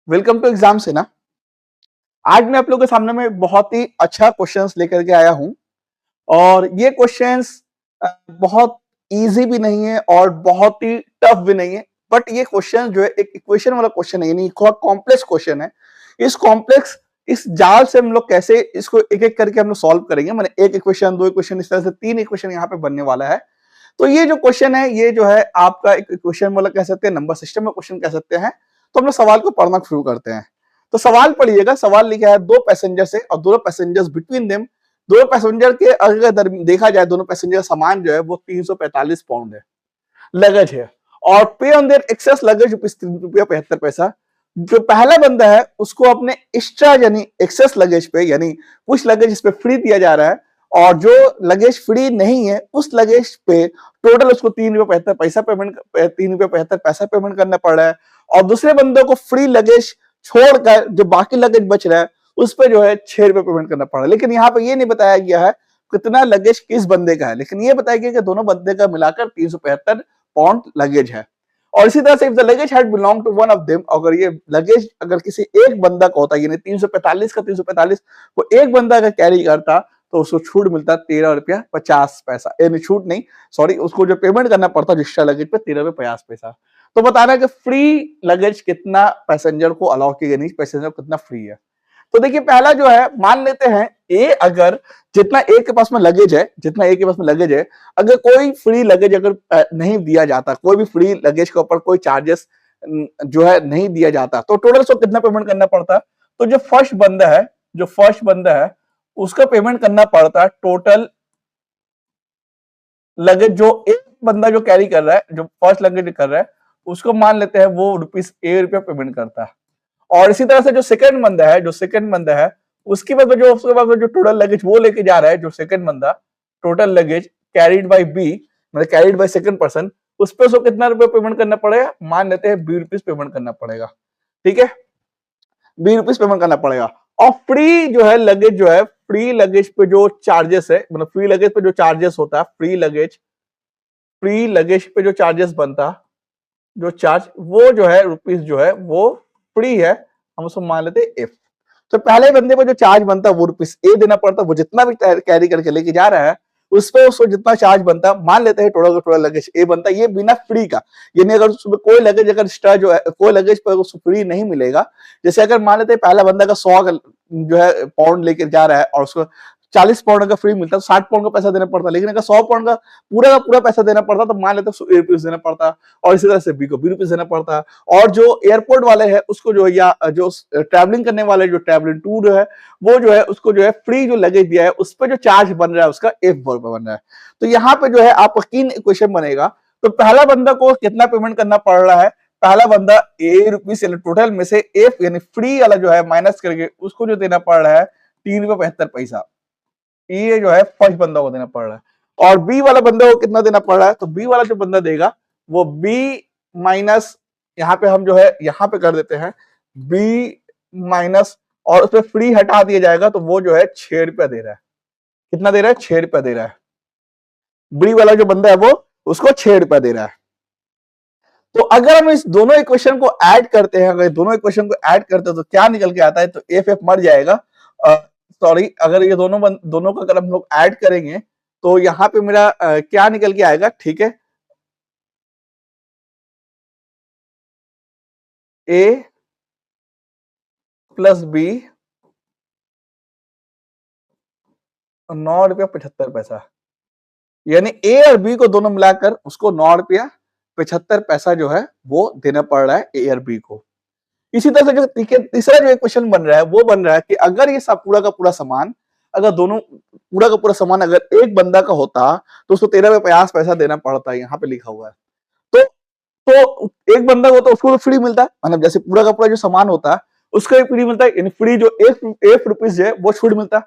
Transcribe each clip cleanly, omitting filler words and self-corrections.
Welcome to exam से ना। आज मैं आप लोगों के सामने में बहुत ही अच्छा क्वेश्चंस लेकर के आया हूं और ये क्वेश्चंस बहुत इजी भी नहीं है और बहुत ही टफ भी नहीं है। बट ये क्वेश्चन जो है एक इक्वेशन वाला क्वेश्चन है, यानी बहुत कॉम्प्लेक्स क्वेश्चन है। इस जाल से हम लोग कैसे इसको एक एक करके हम लोग सॉल्व करेंगे। मैंने एक इक्वेशन, दो इक्वेशन, इस तरह से तीन इक्वेशन यहाँ पे बनने वाला है। तो ये जो क्वेश्चन है, ये जो है आपका एक इक्वेशन वाला कह सकते हैं, नंबर सिस्टम में क्वेश्चन कह सकते हैं। तो हम लोग सवाल को पढ़ना शुरू करते हैं। तो सवाल पढ़िएगा। सवाल लिखा है दो पैसेंजर्स है और दोनों पैसेंजर्स बिटवीन देम, दोनों पैसेंजर के अगर देखा जाए, दोनों पैसेंजर सामान जो है वो 345 पाउंड है, लगेज है। और पे ऑन देयर एक्सेस लगेज ₹3.75। जो पहला बंदा है उसको अपने एक्स्ट्रा यानी एक्सेस लगेज पे, यानी कुछ लगेज इस पे फ्री दिया जा रहा है और जो लगेज फ्री नहीं है उस लगेज पे टोटल उसको ₹3.75 पेमेंट करना पड़ रहा है। और दूसरे बंदे को फ्री लगेज छोड़कर जो बाकी लगेज बच रहा है उस पर जो है ₹6 पेमेंट करना पड़ रहा है। लेकिन यहाँ पे ये नहीं बताया गया है कितना लगेज किस बंदे का है, लेकिन ये बताया गया कि दोनों बंदे का मिलाकर 375 पाउंड लगेज है। और इसी तरह से if the luggage had belong to one of them, अगर ये लगेज अगर किसी एक बंदा का होता, यानी 345 का 345 वो एक बंदा का कैरी करता, तो उसको छूट मिलता ₹13.50। यानी छूट नहीं, सॉरी, उसको जो पेमेंट करना पड़ता एक्स्ट्रा लगेज पे ₹13.50। तो बताना है कि फ्री लगेज कितना पैसेंजर को अलाउ किया, नहीं पैसेंजर को कितना फ्री है। तो देखिए पहला जो है, मान लेते हैं ए, अगर जितना ए के पास में लगेज है, अगर कोई फ्री लगेज अगर नहीं दिया जाता, कोई भी फ्री लगेज के ऊपर कोई चार्जेस जो है नहीं दिया जाता, तो टोटल उसको कितना पेमेंट करना पड़ता। तो जो फर्स्ट बंदा है उसका पेमेंट करना पड़ता टोटल लगेज, जो एक बंदा जो कैरी कर रहा है, जो फर्स्ट लगेज कर रहा है, उसको मान लेते हैं वो ₹1 पेमेंट करता है। और इसी तरह से जो सेकंड बंदा है उसके बाद जो टोटल लगेज वो लेके जा रहा है, जो सेकंड बंदा total luggage carried by B, मतलब कैरिड बाय सेकंड पर्सन, उस पे उसको कितना रुपए पेमेंट करना पड़ेगा, मान लेते हैं ₹20 पेमेंट करना पड़ेगा। ठीक है, ₹20 पेमेंट करना पड़ेगा। और फ्री जो है लगेज, जो है फ्री लगेज पे जो चार्जेस है, मतलब फ्री लगेज पे जो चार्जेस होता है, फ्री लगेज पे जो चार्जेस बनता, जो चार्ज वो जो है रुपीस जो है वो फ्री है, हम उसको मान लेते हैं एफ। तो पहले बंदे को जो चार्ज बनता है वो रुपीस ए देना पड़ता, वो जितना भी कैरी करके लेके जा रहा है उस पे उसको जितना चार्ज बनता, मान लेते हैं टोटल लगेज ए बनता, ये बिना फ्री का। यानी अगर उसमें कोई लगेज अगर एक्स्ट्रा जो है, कोई लगेज पर उसको फ्री नहीं मिलेगा। जैसे अगर मान लेते हैं पहला बंदा का 100 जो है पाउंड लेके जा रहा है और उसको 40 पाउंड का फ्री मिलता है, तो 60 पाउंड का पैसा देना पड़ता। लेकिन अगर 100 पाउंड का पूरा पैसा देना पड़ता, तो मान लेते हैं ₹1 देना पड़ता। और इसी तरह से बी को ₹20 देना पड़ता। और जो एयरपोर्ट वाले हैं उसको जो, या जो ट्रैवलिंग करने वाले जो ट्रैवलिंग टूर है, वो जो है उसको जो है फ्री जो लगेज दिया है उस पर जो चार्ज बन रहा है उसका ₹1 बन रहा है। तो यहाँ पे जो है आपका तीन इक्वेशन बनेगा। तो पहला बंदा को कितना पेमेंट करना पड़ रहा है, पहला बंदा ₹1 यानी टोटल में से एफ यानी फ्री वाला जो है माइनस करके उसको जो देना पड़ रहा है ₹3.75। ये जो है फर्स्ट बंदा को देना पड़ रहा है। और बी वाला बंदा को कितना देना पड़ रहा है, तो बी वाला जो बंदा देगा वो बी माइनस, यहाँ पे हम जो है यहाँ पे कर देते हैं बी माइनस, और उसपे फ्री हटा दिया जाएगा, तो वो जो है ₹6 दे रहा है। कितना दे रहा है, ₹6 दे रहा है। बी वाला जो बंदा है वो उसको ₹6 दे रहा है। तो अगर हम इस दोनों इक्वेशन को ऐड करते हैं, तो क्या निकल के आता है, तो एफ एफ मर जाएगा। सॉरी, अगर ये दोनों का अगर हम लोग ऐड करेंगे तो यहाँ पे मेरा क्या निकल के आएगा, ठीक है, ए प्लस बी ₹9.75, यानी ए और बी को दोनों मिलाकर उसको ₹9.75 जो है वो देना पड़ रहा है ए और बी को। इसी तरह से जो तीसरा जो क्वेश्चन बन रहा है वो बन रहा है कि अगर ये सब पूरा का पूरा सामान, अगर दोनों पूरा का पूरा सामान अगर एक बंदा का होता तो उसको ₹13.50 देना पड़ता है, यहाँ पे लिखा हुआ है। तो एक बंदा को तो उसको तो फ्री मिलता है, मतलब जैसे पूरा का पूरा जो सामान होता है उसका भी फ्री मिलता है, यानी फ्री जो एक रुपीस है वो छूट मिलता है।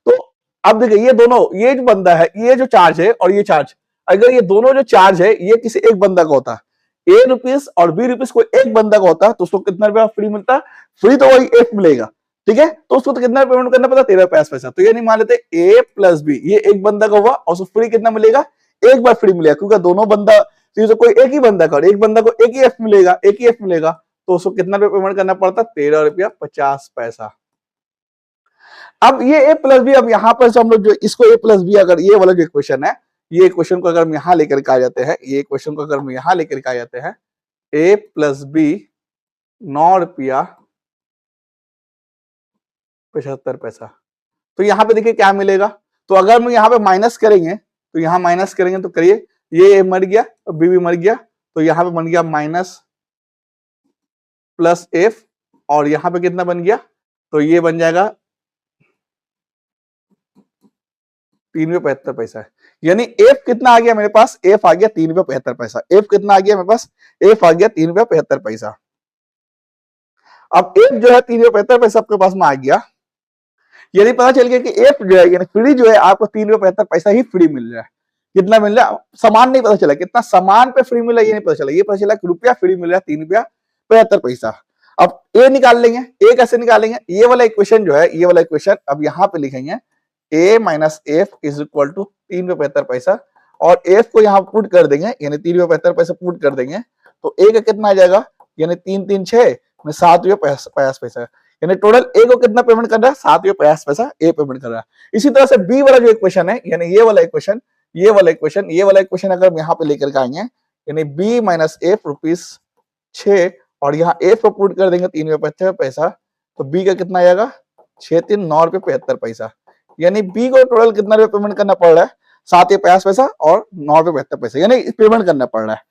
तो अब देखिए ये दोनों, ये जो बंदा है, ये जो चार्ज है और ये चार्ज, अगर ये दोनों जो चार्ज है ये किसी एक बंदा का होता, ₹1 और ₹20 कोई एक बंदा का होता, तो उसको कितना रुपया फ्री मिलता, फ्री तो वही एक मिलेगा। ठीक है, तो उसको तो कितना पेमेंट करना पड़ता, ₹13.50। तो ये नहीं, मान लेते ए प्लस बी, ये एक बंदा का हुआ और उसको फ्री कितना मिलेगा, एक बार फ्री मिलेगा, क्योंकि दोनों बंदा तो कोई एक ही बंदा का, एक बंदा को एक ही एफ मिलेगा, तो उसको कितना रुपया पेमेंट करना पड़ता? 13 रुपया 50 पैसा। अब ये ए प्लस बी, अब यहाँ पर हम लोग जो इसको ए प्लस बी, अगर ये वाला जो इक्वेशन है, ये क्वेश्चन को अगर हम यहाँ लेकर के आ जाते हैं, ये क्वेश्चन को अगर हम यहाँ लेकर के आ जाते हैं, ए प्लस बी 9 रुपया 75 पैसा, तो यहाँ पे देखिए क्या मिलेगा। तो अगर हम यहाँ पे माइनस करेंगे, तो यहाँ माइनस करेंगे तो करिए, ये मर गया और बी भी मर गया, तो यहाँ पे बन गया माइनस प्लस एफ, और यहाँ पे कितना बन गया? तो ये बन जाएगा 3 रुपये 75 पैसा। यानी एफ कितना आ गया मेरे पास? एफ आ गया 3 रुपये 75 पैसा। एफ कितना आ गया मेरे पास? एफ आ गया 3 रुपये 75 पैसा। अब एफ जो है 3 रुपये 75 पैसा आपके पास में आ गया। यदि पता चल गया कि एफ जो है यानी फ्री जो है आपको 3 रुपये 75 पैसा ही फ्री मिल रहा है। कितना मिल रहा है? सामान नहीं पता चला, कितना सामान पे फ्री मिल रहा है ये नहीं पता चला, ये पता चला कि रुपया फ्री मिल रहा है 3 रुपया 75 पैसा। अब ए निकाल लेंगे, ए कैसे निकालेंगे? ये वाला इक्वेशन जो है, ये वाला इक्वेशन अब यहाँ पे लिखेंगे, a minus f is equal to 3 रुपये 75 पैसा, और एफ को यहाँ पुट कर देंगे, यानी 3 रुपये 75 पैसा पुट कर देंगे, तो ए का कितना आ जाएगा? यानी 3 3 6 में 7 रुपये 50 पैसा, यानी टोटल ए को कितना पेमेंट कर रहा है? 7 रुपये 50 पैसा ए पेमेंट कर रहा है। इसी तरह से बी वाला जो इक्वेशन है, यानी ये वाला इक्वेशन, ये वाला इक्वेशन, ये वाला इक्वेशन अगर हम यहाँ पे लेकर के आएंगे, यानी बी माइनस एफ रुपीज 6, और यहाँ एफ को पुट कर देंगे 3 रुपये 75 पैसा, तो बी का कितना आ जाएगा? 6 3 9 रुपये 75 पैसा। यानी बी को टोटल कितना रुपये पेमेंट करना पड़ रहा है? 7 रुपये 50 पैसा और 9 रुपये 75 पैसा, यानी पेमेंट करना पड़ रहा है।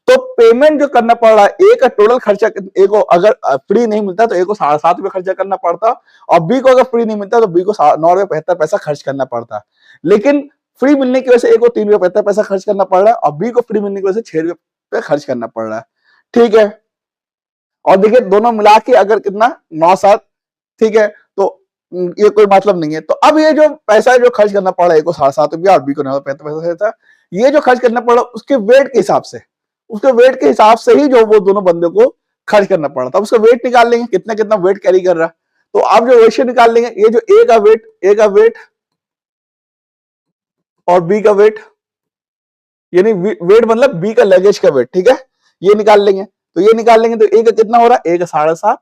तो पेमेंट जो करना पड़ रहा है, ए का टोटल खर्चा, ए को अगर फ्री नहीं मिलता तो ए को 7.5 रुपये खर्चा करना पड़ता, और बी को अगर फ्री नहीं मिलता तो बी को 9 रुपये 75 पैसा खर्च करना पड़ता। लेकिन फ्री मिलने की वजह से ए को 3 रुपये 75 पैसा खर्च करना पड़ रहा है, और बी को फ्री मिलने की वजह से 6 रुपये खर्च करना पड़ रहा है। ठीक है, और देखिए दोनों मिला के अगर कितना 9 7, ठीक है, तो ये कोई मतलब नहीं है। तो अब ये जो पैसा जो खर्च करना पड़ा, ए को 7.5 रुपया और बी को 9 रुपये 75 पैसा, ये जो खर्च करना पड़ा उसके वेट के हिसाब से, उसके वेट के हिसाब से ही जो वो दोनों बंदे को खर्च करना पड़ा था। उसका वेट निकाल लेंगे, कितना कितना वेट कैरी कर रहा है, तो आप जो रेशियो निकाल लेंगे, ये जो ए का वेट और बी का वेट, यानी वेट मतलब बी का लगेज का वेट, ठीक है, ये निकाल लेंगे। तो ये निकाल लेंगे तो ए का कितना हो रहा है? ए का 7.5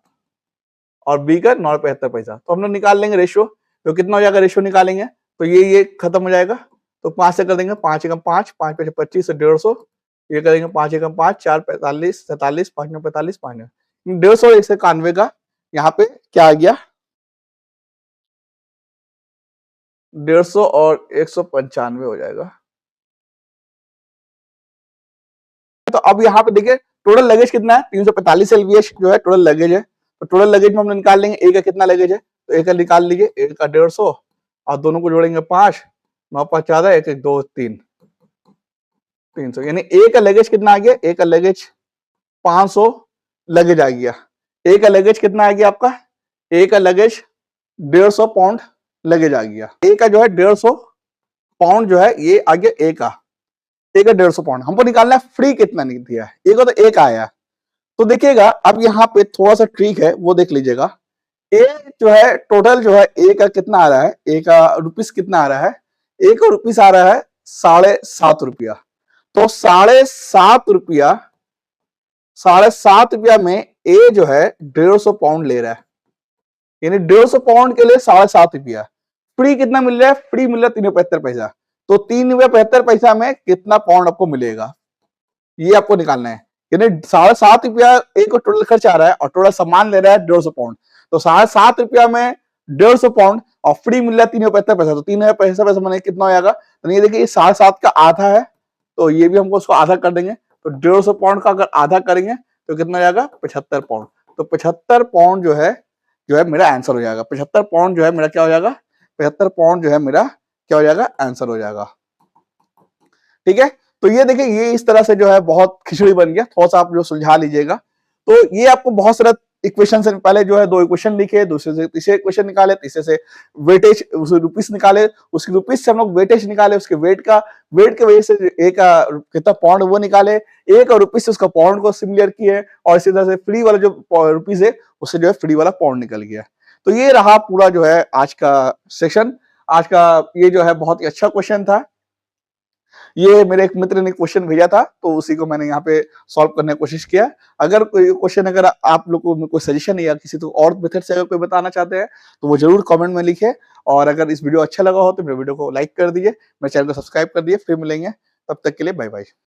और बी का 9 रुपये 75 पैसा। तो हम लोग निकाल लेंगे रेशियो, तो कितना हो जाएगा? रेशियो निकालेंगे तो ये खत्म हो जाएगा, तो 5 से कर देंगे, 5 एकम 5, 5 5 25 से 150, ये करेंगे 5 एकम 5, 4 45 47, 5 9 45, 5 150, 191 का यहाँ पे क्या आ गया? 150 और 195 हो जाएगा। तो अब यहाँ पे देखिए टोटल लगेज कितना है? 345 एलबीएच जो है टोटल लगेज है। तो टोटल लगेज में हम निकाल लेंगे ए का कितना लगेज है, तो ए का निकाल लीजिए, ए का 150 और दोनों को जोड़ेंगे 5, 9 5 14, 1 1 2 3, 300, यानी ए का लगेज कितना आ गया? ए का लगेज 500 लगेज आ गया। ए का लगेज कितना आ गया आपका? ए का लगेज 150 पाउंड लगेज आ गया। ए का जो है 150 पाउंड जो है ये आ गया ए का 150 पाउंड। हमको निकालना है फ्री कितना नहीं दिया है, ए को तो एक आया। तो देखिएगा अब यहाँ पे थोड़ा सा ट्रिक है, वो देख लीजिएगा। ए जो है टोटल जो है ए का कितना आ रहा है? ए का रुपीस कितना आ रहा है? ए का रुपीस आ रहा है 7.5 रुपया। तो 7.5 रुपया, 7.5 रुपया में ए जो है 150 पाउंड ले रहा है, यानी 150 पाउंड के लिए 7.5 रुपया। फ्री कितना मिल रहा है? फ्री मिल रहा है 3 रुपये 75 पैसा। तो 3 रुपये 75 पैसा में कितना पाउंड आपको मिलेगा, ये आपको निकालना है। यानी 7.5 रुपया एक को टोटल खर्च आ रहा है और टोटल सामान ले रहा है 150 पाउंड। तो 7.5 रुपया में 150 पाउंड और फ्री मिल रहा है 3 रुपये 75 पैसा। तो 3 रुपये 75 पैसा मैंने कितना हो जाएगा? तो ये देखिए 7.5 का आधा है, तो ये भी हमको उसको आधा कर देंगे। तो 150 पाउंड का अगर आधा करेंगे तो कितना हो जाएगा? 75 पाउंड। तो 75 पाउंड जो है मेरा आंसर हो जाएगा। 75 पाउंड जो है मेरा क्या हो जाएगा? 75 पाउंड जो है मेरा क्या हो जाएगा? आंसर हो जाएगा। ठीक है, तो ये देखिए ये इस तरह से जो है बहुत खिचड़ी बन गया, थोड़ा सा आप जो सुलझा लीजिएगा। तो ये आपको बहुत सारा इक्वेशन से पहले जो है 2 इक्वेशन लिखे, दूसरे से तीसरे इक्वेशन निकाले, तीसरे से वेटेज रुपीस निकाले, उसके रुपीस से हम लोग वेटेज निकाले, उसके वेट के वजह से ए का कितना पाउंड वो निकाले, ए का रुपीस से उसका पाउंड को सिमिलर किए, और इसी तरह से फ्री वाला जो रुपीस है उससे जो है फ्री वाला पाउंड निकल गया। तो ये रहा पूरा जो है आज का सेशन। आज का ये जो है बहुत ही अच्छा क्वेश्चन था। ये मेरे एक मित्र ने क्वेश्चन भेजा था, तो उसी को मैंने यहाँ पे सॉल्व करने की कोशिश किया। अगर कोई क्वेश्चन अगर आप लोग को कोई सजेशन या किसी तो और मेथड से अगर कोई बताना चाहते हैं, तो वो ज़रूर कमेंट में लिखें। और अगर इस वीडियो अच्छा लगा हो तो मेरे वीडियो को लाइक कर दीजिए, मेरे चैनल को सब्सक्राइब कर दीजिए। फिर मिलेंगे, तब तक के लिए बाय बाय।